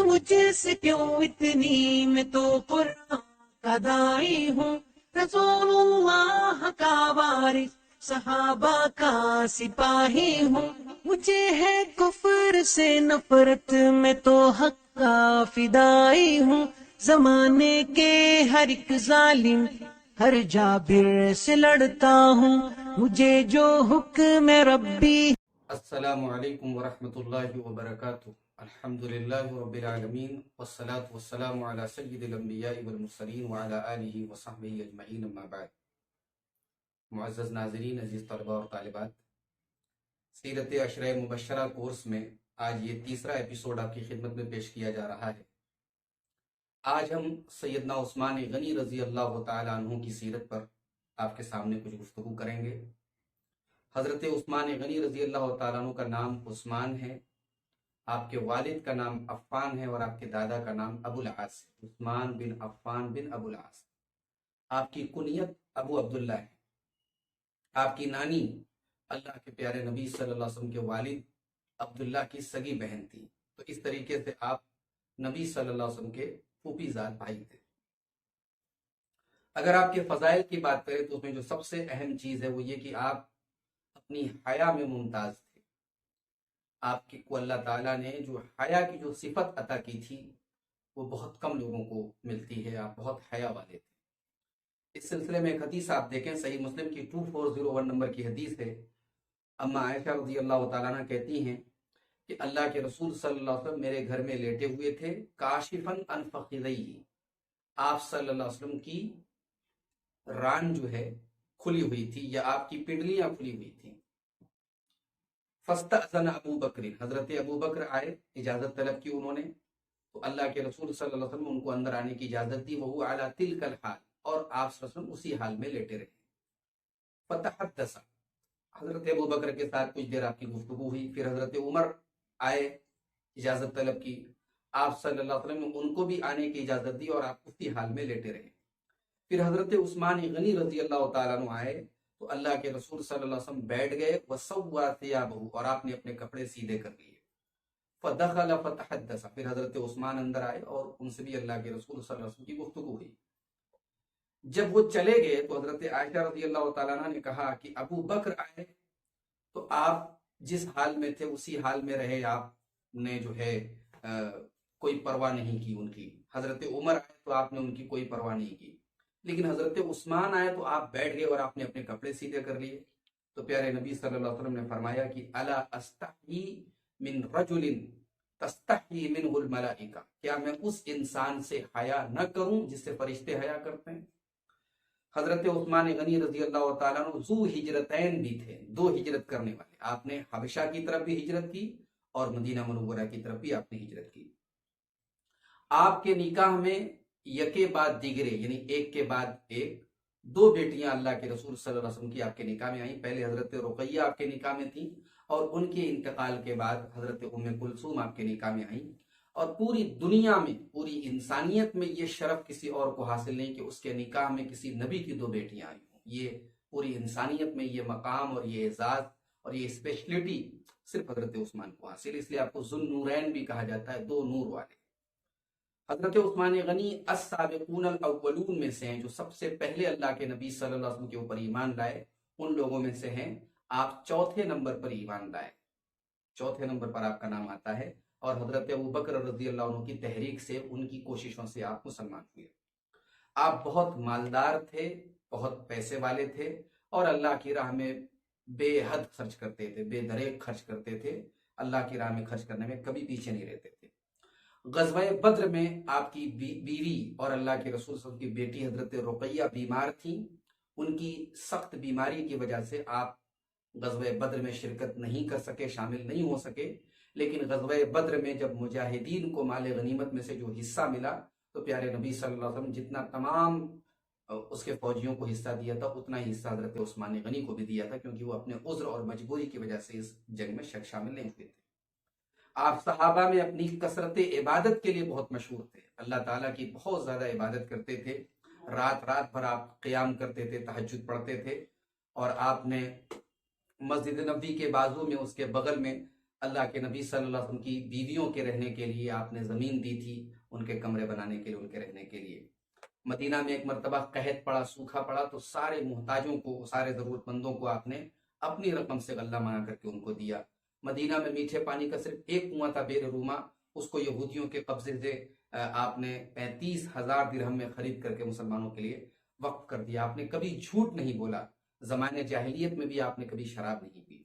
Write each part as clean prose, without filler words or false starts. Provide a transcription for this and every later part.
مجھ سے کیوں اتنی، میں تو قرآن کا داعی ہوں، رسول اللہ کا وارث، صحابہ کا سپاہی ہوں، مجھے ہے کفر سے نفرت، میں تو حق کا فدائی ہوں، زمانے کے ہر ایک ظالم، ہر جابر سے لڑتا ہوں، مجھے جو حکم ربی۔ السلام علیکم ورحمۃ اللہ وبرکاتہ۔ الحمدللہ رب العالمین، والصلاة والسلام علی سید الانبیاء والمرسلین وعلی آلہ وصحبہ اجمعین، اما بعد۔ معزز ناظرین، عزیز طلباء اور طالبات، سیرت عشرہ مبشرہ کورس میں آج یہ تیسرا ایپیسوڈ آپ کی خدمت میں پیش کیا جا رہا ہے۔ آج ہم سیدنا عثمان غنی رضی اللہ تعالیٰ عنہ کی سیرت پر آپ کے سامنے کچھ گفتگو کریں گے۔ حضرت عثمان غنی رضی اللہ تعالیٰ عنہ کا نام عثمان ہے، آپ کے والد کا نام عفان ہے اور آپ کے دادا کا نام ابو العاص ہے، عثمان بن عفان بن ابو العاص۔ آپ کی کنیت ابو عبداللہ ہے۔ آپ کی نانی اللہ کے پیارے نبی صلی اللہ علیہ وسلم کے والد عبداللہ کی سگی بہن تھی، تو اس طریقے سے آپ نبی صلی اللہ علیہ وسلم کے پھوپھی زاد بھائی تھے۔ اگر آپ کے فضائل کی بات کریں تو اس میں جو سب سے اہم چیز ہے وہ یہ کہ آپ اپنی حیا میں ممتاز تھے۔ آپ کو اللہ تعالیٰ نے جو حیا کی جو صفت عطا کی تھی وہ بہت کم لوگوں کو ملتی ہے، آپ بہت حیا والے تھے۔ اس سلسلے میں ایک حدیث آپ دیکھیں، صحیح مسلم کی 2401 نمبر کی حدیث ہے۔ اما عائشہ رضی اللہ تعالیٰ عنہ کہتی ہیں کہ اللہ کے رسول صلی اللہ علیہ وسلم میرے گھر میں لیٹے ہوئے تھے، کاشفاً عن فخذیہ، آپ صلی اللہ علیہ وسلم کی ران جو ہے کھلی ہوئی تھی یا آپ کی پنڈلیاں کھلی ہوئی تھیں۔ فاستأذن ابو بکر، حضرت ابو بکر آئے، اجازت طلب کی انہوں نے، تو اللہ کے رسول صلی اللہ علیہ وسلم ان کو اندر آنے کی اجازت دی، وہو علی تلک الحال، اور آپ صلی اللہ علیہ وسلم اسی حال میں لیٹے رہے۔ فتحدث، حضرت ابو بکر کے ساتھ کچھ دیر آپ کی گفتگو ہوئی، پھر حضرت عمر آئے، اجازت طلب کی، آپ صلی اللہ علیہ وسلم نے ان کو بھی آنے کی اجازت دی اور آپ اسی حال میں لیٹے رہے۔ پھر حضرت عثمان غنی رضی اللہ تعالیٰ عنہ آئے تو اللہ کے رسول صلی اللہ علیہ وسلم بیٹھ گئے، وسوّى ثيابه، اور آپ نے اپنے کپڑے سیدھے کر لیے۔ فدخل فتحدث، پھر حضرت عثمان اندر آئے اور ان سے بھی اللہ کے رسول صلی اللہ علیہ وسلم کی گفتگو ہوئی۔ جب وہ چلے گئے تو حضرت عائشہ رضی اللہ تعالیٰ عنہ نے کہا کہ ابو بکر آئے تو آپ جس حال میں تھے اسی حال میں رہے، آپ نے جو ہے کوئی پرواہ نہیں کی ان کی۔ حضرت عمر آئے تو آپ نے ان کی کوئی پرواہ نہیں کی، لیکن حضرت عثمان آئے تو آپ بیٹھ گئے اور آپ نے اپنے کپڑے سیدھے کر لیے۔ تو پیارے نبی صلی اللہ علیہ وسلم نے فرمایا کہ الا استحی من رجل تستحی منہ الملائکہ، کیا میں اس انسان سے حیا نہ کروں جس سے فرشتے حیا کرتے ہیں؟ حضرت عثمان غنی رضی اللہ تعالیٰ عنہ ذو ہجرتین بھی تھے، دو ہجرت کرنے والے۔ آپ نے حبشہ کی طرف بھی ہجرت کی اور مدینہ منورہ کی طرف بھی آپ نے ہجرت کی۔ آپ کے نکاح میں یکے بعد دیگرے، یعنی ایک کے بعد ایک، دو بیٹیاں اللہ کے رسول صلی اللہ علیہ وسلم کی آپ کے نکاح میں آئیں۔ پہلے حضرت رقیہ آپ کے نکاح میں تھیں اور ان کے انتقال کے بعد حضرت ام کلثوم آپ کے نکاح میں آئیں۔ اور پوری دنیا میں، پوری انسانیت میں یہ شرف کسی اور کو حاصل نہیں کہ اس کے نکاح میں کسی نبی کی دو بیٹیاں آئی ہوں۔ یہ پوری انسانیت میں یہ مقام اور یہ اعزاز اور یہ اسپیشلٹی صرف حضرت عثمان کو حاصل، اس لیے آپ کو ذو النورین بھی کہا جاتا ہے، دو نور والے۔ حضرت عثمان غنی السابقون الاولون میں سے ہیں، جو سب سے پہلے اللہ کے نبی صلی اللہ علیہ وسلم کے اوپر ایمان لائے، ان لوگوں میں سے ہیں۔ آپ چوتھے نمبر پر ایمان لائے، چوتھے نمبر پر آپ کا نام آتا ہے، اور حضرت ابو بکر رضی اللہ عنہ کی تحریک سے، ان کی کوششوں سے آپ مسلمان ہوئے۔ آپ بہت مالدار تھے، بہت پیسے والے تھے، اور اللہ کی راہ میں بے حد خرچ کرتے تھے، بے دریغ خرچ کرتے تھے، اللہ کی راہ میں خرچ کرنے میں کبھی پیچھے نہیں رہتے تھے۔ غزوہ بدر میں آپ کی بیوی اور اللہ کے رسول صلی اللہ علیہ وسلم کی بیٹی حضرت رقیہ بیمار تھیں، ان کی سخت بیماری کی وجہ سے آپ غزوہ بدر میں شرکت نہیں کر سکے، شامل نہیں ہو سکے۔ لیکن غزوہ بدر میں جب مجاہدین کو مال غنیمت میں سے جو حصہ ملا تو پیارے نبی صلی اللہ علیہ وسلم جتنا تمام اس کے فوجیوں کو حصہ دیا تھا اتنا ہی حصہ حضرت عثمان غنی کو بھی دیا تھا، کیونکہ وہ اپنے عذر اور مجبوری کی وجہ سے اس جنگ میں شامل نہیں ہوئے تھے۔ آپ صحابہ میں اپنی کثرت عبادت کے لیے بہت مشہور تھے، اللہ تعالیٰ کی بہت زیادہ عبادت کرتے تھے، رات رات بھر آپ قیام کرتے تھے، تہجد پڑھتے تھے، اور آپ نے مسجد نبوی کے بازو میں، اس کے بغل میں اللہ کے نبی صلی اللہ علیہ وسلم کی بیویوں کے رہنے کے لیے آپ نے زمین دی تھی، ان کے کمرے بنانے کے لیے، ان کے رہنے کے لیے۔ مدینہ میں ایک مرتبہ قحط پڑا، سوکھا پڑا، تو سارے محتاجوں کو، سارے ضرورت مندوں کو آپ نے اپنی رقم سے غلہ منگا کر کے ان کو دیا۔ مدینہ میں میٹھے پانی کا صرف ایک کنواں تھا، بئر روما، اس کو یہودیوں کے قبضے سے آپ نے 35,000 درہم میں خرید کر کے مسلمانوں کے لیے وقف کر دیا۔ آپ نے کبھی جھوٹ نہیں بولا، زمانے جاہلیت میں بھی آپ نے کبھی شراب نہیں پی۔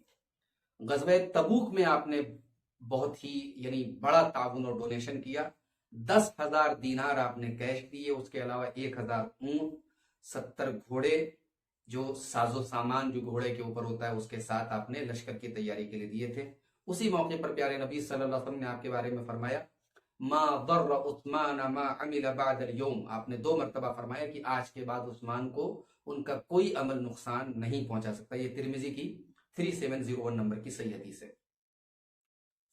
غزوہ تبوک میں آپ نے بہت ہی بڑا تعاون اور ڈونیشن کیا، 10,000 دینار آپ نے کیش دیے، اس کے علاوہ 1,000 اونٹ، 70 گھوڑے، جو ساز و سامان جو گھوڑے کے اوپر ہوتا ہے اس کے ساتھ آپ نے لشکر کی تیاری کے لیے دیے تھے۔ اسی موقع پر پیارے نبی صلی اللہ علیہ وسلم نے آپ کے بارے میں فرمایا ما ضر عثمان ما عمل بعد اليوم، آپ نے 2 مرتبہ فرمایا کہ آج کے بعد عثمان کو ان کا کوئی عمل نقصان نہیں پہنچا سکتا۔ یہ ترمذی کی 3701 نمبر کی صحیح حدیث ہے۔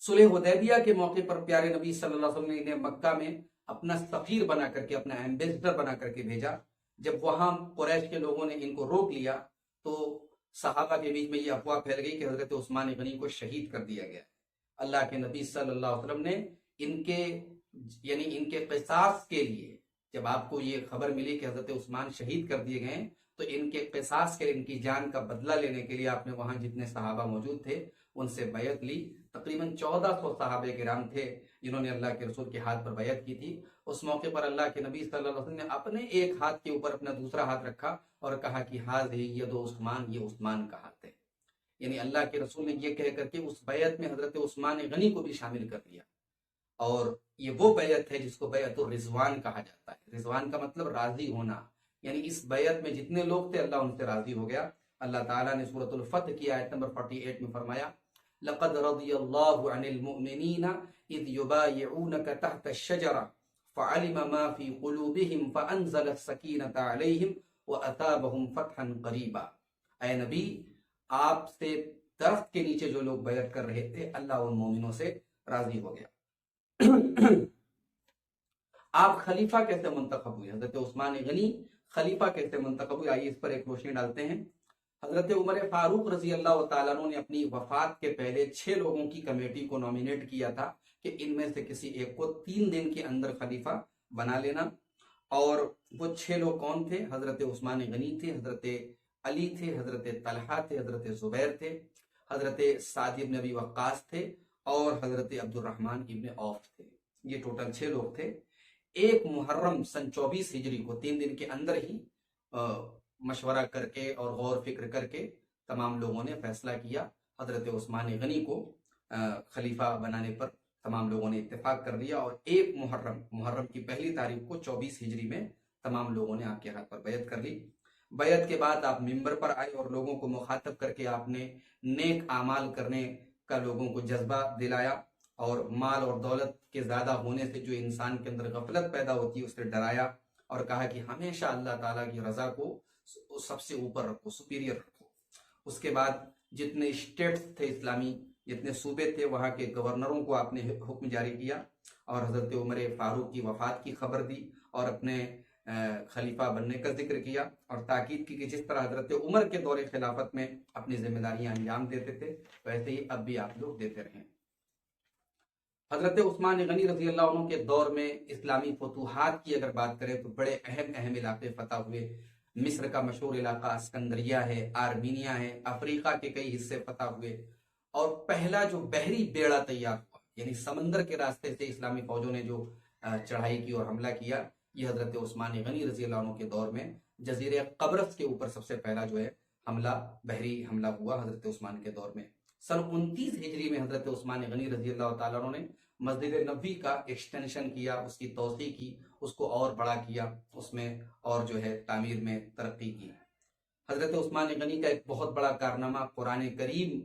صلح حدیبیہ کے موقع پر پیارے نبی صلی اللہ علیہ وسلم نے انہیں مکہ میں اپنا سفیر بنا کر کے، اپنا ایمبیسڈر بنا کر کے بھیجا۔ جب وہاں قریش کے لوگوں نے ان کو روک لیا تو صحابہ کے بیچ میں یہ افواہ پھیل گئی کہ حضرت عثمان غنی کو شہید کر دیا گیا۔ اللہ کے نبی صلی اللہ علیہ وسلم نے ان کے قصاص کے لیے، جب آپ کو یہ خبر ملی کہ حضرت عثمان شہید کر دیے گئے تو ان کے قصاص کے لیے، ان کی جان کا بدلہ لینے کے لیے آپ نے وہاں جتنے صحابہ موجود تھے ان سے بیعت لی۔ تقریباً 1400 صحابہ کرام تھے جنہوں نے اللہ کے رسول کے ہاتھ پر بیعت کی تھی۔ اس موقع پر اللہ کے نبی صلی اللہ علیہ وسلم نے اپنے ایک ہاتھ کے اوپر اپنا دوسرا ہاتھ رکھا اور کہا کہ ہاذہ ید عثمان، یہ عثمان کا ہاتھ ہے۔ یعنی اللہ کے رسول نے یہ کہہ کر کے اس بیعت میں حضرت عثمان غنی کو بھی شامل کر دیا۔ اور یہ وہ بیعت ہے جس کو بیعت الرضوان کہا جاتا ہے۔ رضوان کا مطلب راضی ہونا، یعنی اس بیعت میں جتنے لوگ تھے اللہ ان سے راضی ہو گیا۔ اللہ تعالیٰ نے سورۃ الفتح کی آیت نمبر 48 میں فرمایا لقد رضی اللہ عن المؤمنین اذ یبایعونک تحت الشجرہ فعلم ما فی قلوبہم فانزل السکینۃ علیہم واتابہم فتحا قریبا۔ اے نبی، آپ سے درخت کے نیچے جو لوگ بیعت کر رہے تھے اللہ ان مومنوں سے راضی ہو گیا۔ آپ خلیفہ کیسے منتخب ہوئے؟ حضرت عثمان غنی خلیفہ کیسے منتخب ہوئے؟ آئیے اس پر ایک روشنی ڈالتے ہیں۔ حضرت عمر فاروق رضی اللہ تعالیٰ عنہ نے اپنی وفات کے پہلے 6 لوگوں کی کمیٹی کو نامینیٹ کیا تھا کہ ان میں سے کسی ایک کو 3 دن کے اندر خلیفہ بنا لینا۔ اور وہ 6 لوگ کون تھے؟ حضرت عثمان غنی تھے، حضرت علی تھے، حضرت طلحہ تھے، حضرت زبیر تھے، حضرت سعد بن ابی وقاص تھے اور حضرت عبد الرحمن ابن عوف تھے۔ یہ ٹوٹل 6 لوگ تھے۔ 1 محرم سن 24 ہجری کو 3 دن کے اندر ہی مشورہ کر کے اور غور فکر کر کے تمام لوگوں نے فیصلہ کیا، حضرت عثمان غنی کو خلیفہ بنانے پر تمام لوگوں نے اتفاق کر لیا۔ اور 1 محرم کی پہلی تاریخ کو 24 ہجری میں تمام لوگوں نے آپ کے ہاتھ پر بیعت کر لی۔ بیعت کے بعد آپ منبر پر آئے اور لوگوں کو مخاطب کر کے آپ نے نیک اعمال کرنے کا لوگوں کو جذبہ دلایا، اور مال اور دولت کے زیادہ ہونے سے جو انسان کے اندر غفلت پیدا ہوتی ہے اس سے ڈرایا، اور کہا کہ ہمیشہ اللہ تعالیٰ کی رضا کو سب سے اوپر رکھو، سپیریئر رکھو۔ اس کے بعد جتنے اسٹیٹس تھے اسلامی، جتنے صوبے تھے، وہاں کے گورنروں کو آپ نے حکم جاری کیا اور حضرت عمر فاروق کی وفات کی خبر دی اور اپنے خلیفہ بننے کا ذکر کیا، اور تاکید کی کہ جس طرح حضرت عمر کے دور خلافت میں اپنی ذمہ داریاں انجام دیتے تھے ویسے ہی اب بھی آپ لوگ دیتے رہیں۔ حضرت عثمان غنی رضی اللہ عنہ کے دور میں اسلامی فتوحات کی اگر بات کریں تو بڑے اہم علاقے فتح ہوئے۔ مصر کا مشہور علاقہ اسکندریہ ہے، آرمینیا ہے، افریقہ کے کئی حصے فتح ہوئے، اور پہلا جو بحری بیڑا تیار ہوا، یعنی سمندر کے راستے سے اسلامی فوجوں نے جو چڑھائی کی اور حملہ کیا، یہ حضرت عثمان غنی رضی اللہ عنہ کے دور میں جزیرے قبرص کے اوپر سب سے پہلا جو ہے بحری حملہ ہوا حضرت عثمان کے دور میں۔ سن 29 ہجری میں حضرت عثمان غنی رضی اللہ تعالیٰ عنہ نے مسجد نبوی کا ایکسٹینشن کیا، اس کی توسیع کی، اس کو اور بڑا کیا، اس میں اور جو ہے تعمیر میں ترقی کی۔ حضرت عثمان غنی کا ایک بہت بڑا کارنامہ قرآن کریم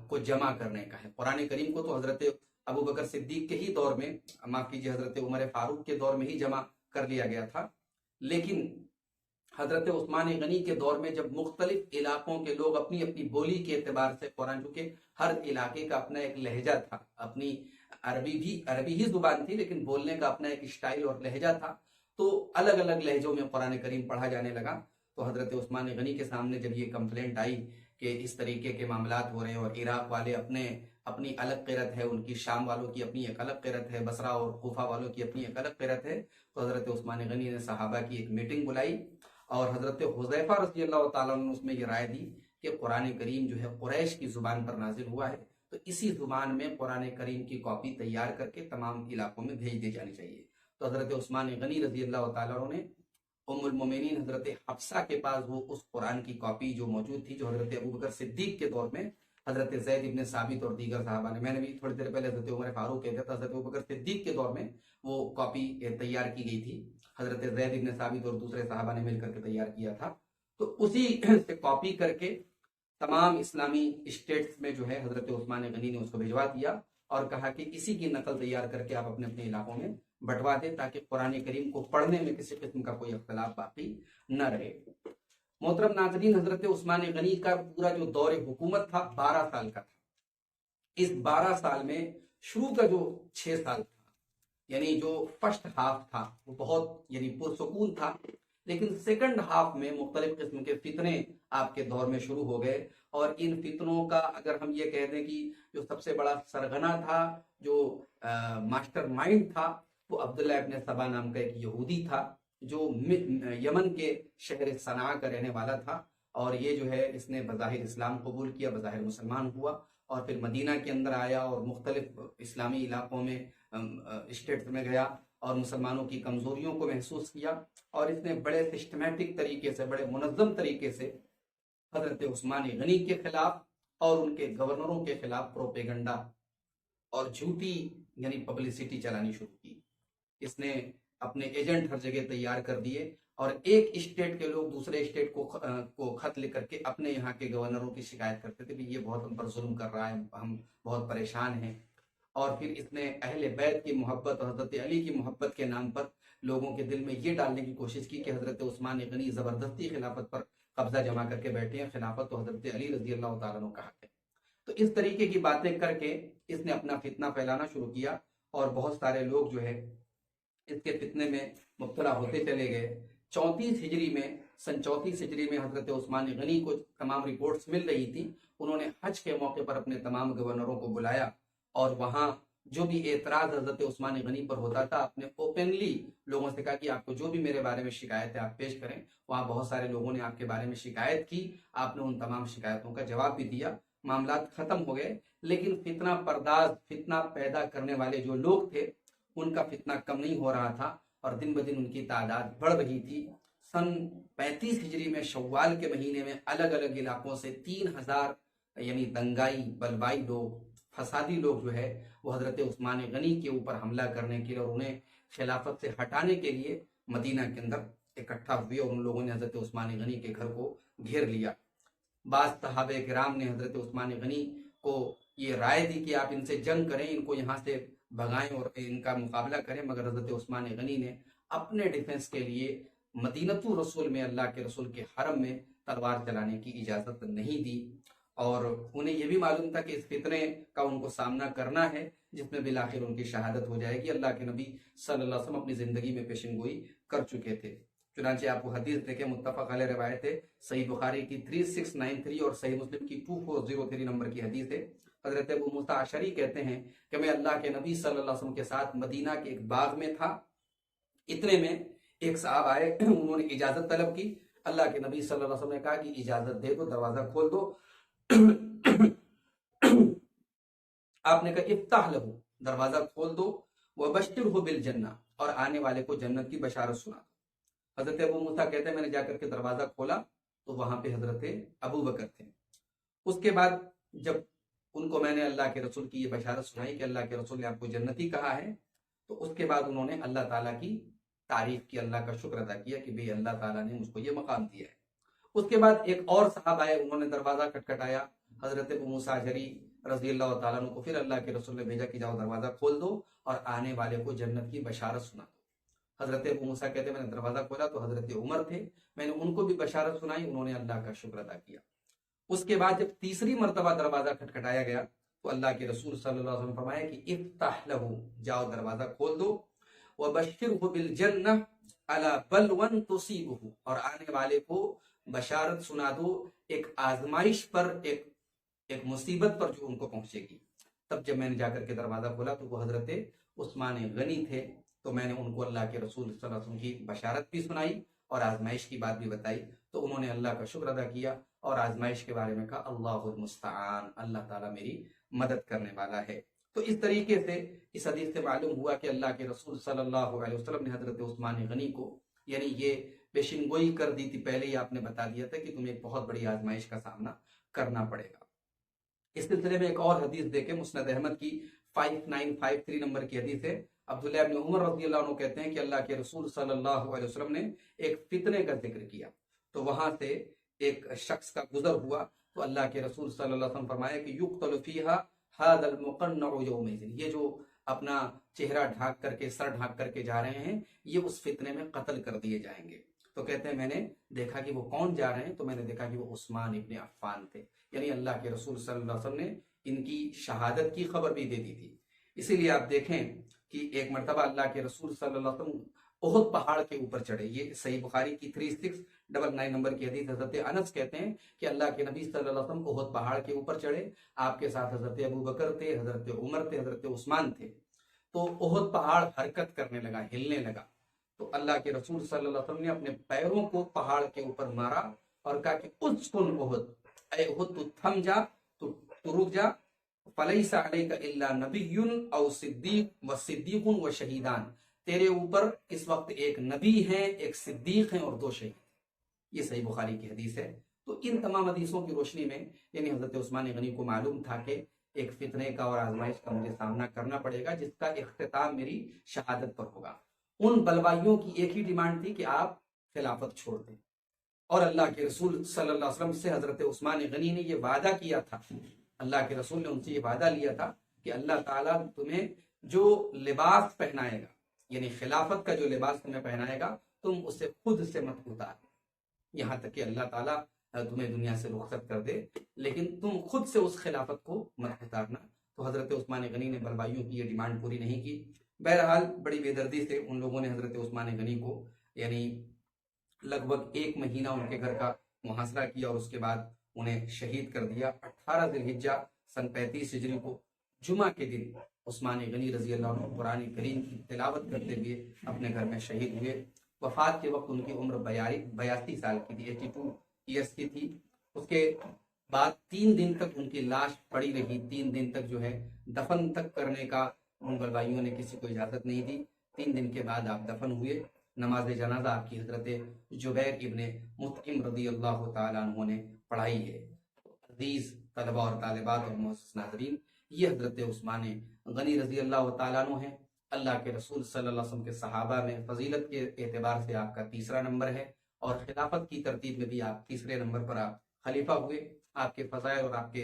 کو جمع کرنے کا ہے۔ قرآن کریم کو تو حضرت ابو بکر صدیق کے ہی دور میں، معاف کیجیے حضرت عمر فاروق کے دور میں ہی جمع کر لیا گیا تھا، لیکن حضرت عثمان غنی کے دور میں جب مختلف علاقوں کے لوگ اپنی اپنی بولی کے اعتبار سے قرآن، چونکہ ہر علاقے کا اپنا ایک لہجہ تھا، اپنی عربی ہی زبان تھی لیکن بولنے کا اپنا ایک اسٹائل اور لہجہ تھا، تو الگ الگ لہجوں میں قرآن کریم پڑھا جانے لگا۔ تو حضرت عثمان غنی کے سامنے جب یہ کمپلینٹ آئی کہ اس طریقے کے معاملات ہو رہے ہیں اور عراق والے اپنے اپنی الگ قرت ہے، ان کی شام والوں کی اپنی ایک الگ قرت ہے، بصرہ اور کوفہ والوں کی اپنی ایک الگ قرت ہے. تو حضرت عثمان غنی نے صحابہ کی ایک میٹنگ بلائی اور حضرت حذیفہ رضی اللہ تعالیٰ عنہ نے اس میں یہ رائے دی کہ قرآن کریم جو ہے قریش کی زبان پر نازل ہوا ہے، تو اسی زبان میں قرآن کریم کی کاپی تیار کر کے تمام علاقوں میں بھیج دی جانی چاہیے. تو حضرت عثمان غنی رضی اللہ تعالیٰ عنہ نے ام المومنین حضرت حفصہ کے پاس وہ اس قرآن کی کاپی جو موجود تھی، جو حضرت ابوبکر صدیق کے دور میں حضرت زید ابن ثابت اور دیگر صحابہ نے، میں نے بھی تھوڑی دیر پہلے حضرت عمر فاروق کہتے تھے، حضرت ابوبکر صدیق کے دور میں وہ کاپی تیار کی گئی تھی، حضرت زید ابن ثابت اور دوسرے صحابہ نے مل کر کے تیار کیا تھا. تو اسی سے کاپی کر کے تمام اسلامی اسٹیٹس میں جو ہے حضرت عثمان غنی نے اس کو بھجوا دیا اور کہا کہ اسی کی نقل تیار کر کے آپ اپنے اپنے علاقوں میں بٹوا دیں تاکہ قرآن کریم کو پڑھنے میں کسی قسم کا کوئی اختلاف باقی نہ رہے. محترم ناظرین، حضرت عثمان غنی کا پورا جو دور حکومت تھا 12 سال کا تھا. اس 12 سال میں شروع کا جو 6 سال تھا، یعنی جو فرسٹ ہاف تھا، وہ بہت یعنی پرسکون تھا، لیکن سیکنڈ ہاف میں مختلف قسم کے فتنے آپ کے دور میں شروع ہو گئے. اور ان فتنوں کا اگر ہم یہ کہہ دیں کہ جو سب سے بڑا سرغنہ تھا، جو ماسٹر مائنڈ تھا، وہ عبداللہ ابن سبا نام کا ایک یہودی تھا جو یمن کے شہر صنعاء کا رہنے والا تھا. اور یہ جو ہے اس نے بظاہر اسلام قبول کیا، بظاہر مسلمان ہوا اور پھر مدینہ کے اندر آیا اور مختلف اسلامی علاقوں میں اسٹیٹس میں گیا اور مسلمانوں کی کمزوریوں کو محسوس کیا. اور اس نے بڑے سسٹمیٹک طریقے سے، بڑے منظم طریقے سے حضرت عثمان غنی کے خلاف اور ان کے گورنروں کے خلاف پروپیگنڈا اور جھوٹی یعنی پبلسٹی چلانی شروع کی. اس نے اپنے ایجنٹ ہر جگہ تیار کر دیے اور ایک اسٹیٹ کے لوگ دوسرے اسٹیٹ کو خط لکھ کر کے اپنے یہاں کے گورنروں کی شکایت کرتے تھے کہ یہ بہت ہم پر ظلم کر رہا ہے، ہم بہت پریشان ہیں. اور پھر اس نے اہل بیت کی محبت اور حضرت علی کی محبت کے نام پر لوگوں کے دل میں یہ ڈالنے کی کوشش کی کہ حضرت عثمان غنی زبردستی خلافت پر قبضہ جما کر کے بیٹھے ہیں، خلافت تو حضرت علی رضی اللہ تعالیٰ عنہ کہا ہے. تو اس طریقے کی باتیں کر کے اس نے اپنا فتنہ پھیلانا شروع کیا اور بہت سارے لوگ جو ہے اس کے فتنے میں مبتلا ہوتے چلے گئے. 34 ہجری میں، سن 34 ہجری میں حضرت عثمان غنی کو تمام رپورٹس مل رہی تھی. انہوں نے حج کے موقع پر اپنے تمام گورنروں کو بلایا اور وہاں جو بھی اعتراض حضرت عثمان غنی پر ہوتا تھا، آپ نے اوپنلی لوگوں سے کہا کہ آپ کو جو بھی میرے بارے میں شکایت ہے آپ پیش کریں. وہاں بہت سارے لوگوں نے آپ کے بارے میں شکایت کی، آپ نے ان تمام شکایتوں کا جواب بھی دیا، معاملات ختم ہو گئے. لیکن فتنہ پرداز، فتنہ پیدا کرنے والے جو لوگ تھے ان کا فتنہ کم نہیں ہو رہا تھا اور دن بدن ان کی تعداد بڑھ رہی تھی. سن 35 ہجری میں شوال کے مہینے میں الگ الگ علاقوں سے 3000 یعنی دنگائی بلوائی لوگ، فسادی لوگ جو ہے وہ حضرت عثمان غنی کے اوپر حملہ کرنے کے لیے اور انہیں خلافت سے ہٹانے کے لیے مدینہ کے اندر اکٹھا ہوئے اور ان لوگوں نے حضرت عثمان غنی کے گھر کو گھیر لیا. بعض صحابہ کرام نے حضرت عثمان غنی کو یہ رائے دی کہ آپ ان سے جنگ کریں، ان کو یہاں سے بھگائیں اور ان کا مقابلہ کریں، مگر حضرت عثمان غنی نے اپنے ڈیفنس کے لیے مدینۃ الرسول میں، اللہ کے رسول کے حرم میں تلوار چلانے کی اجازت نہیں دی. اور انہیں یہ بھی معلوم تھا کہ اس فتنے کا ان کو سامنا کرنا ہے جس میں بالآخر ان کی شہادت ہو جائے گی. اللہ کے نبی صلی اللہ علیہ وسلم اپنی زندگی میں پیشن گوئی کر چکے تھے. چنانچہ آپ کو حدیث دیکھیں، متفق علیہ روایت ہے، صحیح بخاری کی 3693 اور صحیح مسلم کی 2403 نمبر کی حدیث ہے. حضرت ابو موسیٰ اشعری کہتے ہیں کہ میں اللہ کے نبی صلی اللہ علیہ وسلم کے ساتھ مدینہ کے ایک باغ میں تھا. اتنے میں ایک صاحب آئے، انہوں نے اجازت طلب کی. اللہ کے نبی صلی اللہ علیہ وسلم نے کہا کہ اجازت دے دو، دروازہ کھول دو. آپ نے کہا افتح لہو، دروازہ کھول دو، وبشرہ بالجنہ، اور آنے والے کو جنت کی بشارت سنا دو. حضرت ابو موسیٰ کہتے ہیں میں نے جا کر کے دروازہ کھولا تو وہاں پہ حضرت ابو بکر تھے. اس کے بعد جب ان کو میں نے اللہ کے رسول کی یہ بشارت سنائی کہ اللہ کے رسول نے آپ کو جنتی کہا ہے، تو اس کے بعد انہوں نے اللہ تعالیٰ کی تعریف کی، اللہ کا شکر ادا کیا کہ بھئی اللہ تعالیٰ نے مجھ کو یہ مقام دیا ہے. اس کے بعد ایک اور صاحب آئے، انہوں نے دروازہ کھٹکھٹایا. حضرت ابو موسیٰ اشعری رضی اللہ تعالیٰ عنہ کو پھر اللہ کے رسول نے بھیجا کہ جاؤ دروازہ کھول دو اور آنے والے کو جنت کی بشارت سنا دو. حضرت ابو موسیٰ کہتے ہیں میں نے دروازہ کھولا تو حضرت عمر تھے، میں نے ان کو بھی بشارت سنائی، انہوں نے اللہ کا شکر ادا کیا. اس کے بعد جب تیسری مرتبہ دروازہ کھٹکھٹایا گیا تو اللہ کے رسول صلی اللہ علیہ وسلم فرمایا کہ افتح لہو، جاؤ دروازہ کھول دو، وبشرہ بالجنہ علی بلوى تصیبہ، اور آنے والے کو بشارت سنا دو ایک آزمائش پر، ایک مصیبت پر جو ان کو پہنچے گی. تب جب میں نے جا کر کے دروازہ کھولا تو وہ حضرت عثمان غنی تھے، تو میں نے ان کو اللہ کے رسول صلی اللہ علیہ وسلم کی بشارت بھی سنائی اور آزمائش کی بات بھی بتائی، تو انہوں نے اللہ کا شکر ادا کیا اور آزمائش کے بارے میں کہا اللہ المستعان، اللہ تعالیٰ میری مدد کرنے والا ہے۔ تو اس طریقے سے اس حدیث سے معلوم ہوا کہ اللہ کے رسول صلی اللہ علیہ وسلم نے حضرت عثمان غنی کو یعنی یہ پیشین گوئی کر دی تھی، پہلے ہی آپ نے بتا دیا تھا کہ تمہیں ایک بہت بڑی آزمائش کا سامنا کرنا پڑے گا۔ اس سلسلے میں ایک اور حدیث دیکھیں، مسند احمد کی 5953 نمبر کی حدیث ہے۔ عبداللہ ابن عمر رضی اللہ عنہ کہتے ہیں کہ اللہ کے رسول صلی اللہ علیہ وسلم نے ایک فتنے کا ذکر کیا، تو وہاں سے ایک شخص کا گزر ہوا، تو اللہ کے رسول صلی اللہ علیہ وسلم فرمایا کہ یقتل فیہا ھذا المقنع یومئذ، یہ جو اپنا چہرہ ڈھانک کر کے سر ڈھانک کر کے جا رہے ہیں یہ اس فتنے میں قتل کر دیے جائیں گے۔ تو کہتے ہیں میں نے دیکھا کہ وہ کون جا رہے ہیں، تو میں نے دیکھا کہ وہ عثمان ابن عفان تھے، یعنی اللہ کے رسول صلی اللہ علیہ وسلم نے ان کی شہادت کی خبر بھی دے دی تھی۔ اسی لیے آپ دیکھیں کہ ایک مرتبہ اللہ کے رسول صلی اللہ علیہ وسلم احد پہاڑ کے اوپر چڑھے، یہ صحیح بخاری کی 3699 نمبر کی حدیث، حضرت انس کہتے ہیں کہ اللہ کے نبی صلی اللہ علیہ وسلم احد پہاڑ کے اوپر چڑھے، آپ کے ساتھ حضرت ابو بکر تھے، حضرت عمر تھے، حضرت عثمان تھے، تو احد پہاڑ حرکت کرنے لگا، ہلنے لگا، تو اللہ کے رسول صلی اللہ علیہ وسلم نے اپنے پیروں کو پہاڑ کے اوپر مارا اور کہا کہ اسکن احد، اے احد تو تھم جا، تو رک جا، فلیس علیک الا نبی او صدیق و صدیق و شہیدان، تیرے اوپر اس وقت ایک نبی ہیں، ایک صدیق ہیں اور 2 شہید۔ یہ صحیح بخاری کی حدیث ہے۔ تو ان تمام حدیثوں کی روشنی میں یعنی حضرت عثمان غنی کو معلوم تھا کہ ایک فتنے کا اور آزمائش کا مجھے سامنا کرنا پڑے گا جس کا اختتام میری شہادت پر ہوگا۔ ان بلوائیوں کی ایک ہی ڈیمانڈ تھی کہ آپ خلافت چھوڑ دیں، اور اللہ کے رسول صلی اللہ علیہ وسلم سے حضرت عثمان غنی نے یہ وعدہ کیا تھا، اللہ کے رسول نے ان سے یہ وعدہ لیا تھا کہ اللہ تعالیٰ تمہیں جو لباس پہنائے گا، یعنی خلافت کا جو لباس تمہیں پہنائے گا، تم اسے خود سے مت اتار، یہاں تک کہ اللہ تعالیٰ تمہیں دنیا سے رخصت کر دے، لیکن تم خود سے اس خلافت کو مت اتارنا۔ تو حضرت عثمان غنی نے بلوائیوں کی یہ ڈیمانڈ پوری نہیں کی۔ بہرحال بڑی بے دردی سے ان لوگوں نے حضرت عثمان غنی کو یعنی لگ بھگ 1 مہینہ ان کے گھر کا محاصرہ کیا اور اس کے بعد انہیں شہید کر دیا۔ 18 ذی الحجہ سن 35 ہجری کو جمعہ کے دن عثمان غنی رضی اللہ عنہ قرآن کریم کی تلاوت کرتے ہوئے اپنے گھر میں شہید ہوئے۔ وفات کے وقت ان کی عمر 82 سال کی تھی، 82 ایئرس کی تھی۔ اس کے بعد 3 دن تک ان کی لاش پڑی رہی، 3 دن تک جو ہے دفن تک کرنے کا ان بلوائیوں نے کسی کو اجازت نہیں دی۔ 3 دن کے بعد آپ دفن ہوئے۔ نماز جنازہ آپ کی حضرت جبیر ابن مطعم رضی اللہ تعالیٰ عنہ نے پڑھائی ہے۔ عزیز طلبہ اور طالبات اور معزز ناظرین، یہ حضرت عثمان غنی رضی اللہ تعالیٰ عنہ ہیں۔ اللہ کے رسول صلی اللہ علیہ وسلم کے صحابہ میں فضیلت کے اعتبار سے آپ کا 3را نمبر ہے، اور خلافت کی ترتیب میں بھی آپ 3رے نمبر پر آپ خلیفہ ہوئے۔ آپ کے فضائل اور آپ کے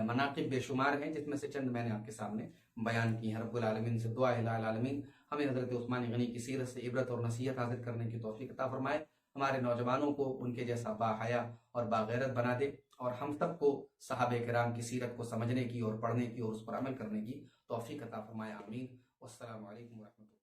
مناقب بے شمار ہیں، جس میں سے چند میں نے آپ کے سامنے بیان کی ہیں۔ رب العالمین سے دعا ہے الہ العالمین ہمیں حضرت عثمان غنی کی سیرت سے عبرت اور نصیحت حاصل کرنے کی توفیق عطا فرمائے، ہمارے نوجوانوں کو ان کے جیسا باحیا اور باغیرت بنا دے، اور ہم سب کو صحابہ کرام کی سیرت کو سمجھنے کی اور پڑھنے کی اور اس پر عمل کرنے کی توفیق عطا فرمائے، آمین۔ والسلام علیکم ورحمۃ اللہ۔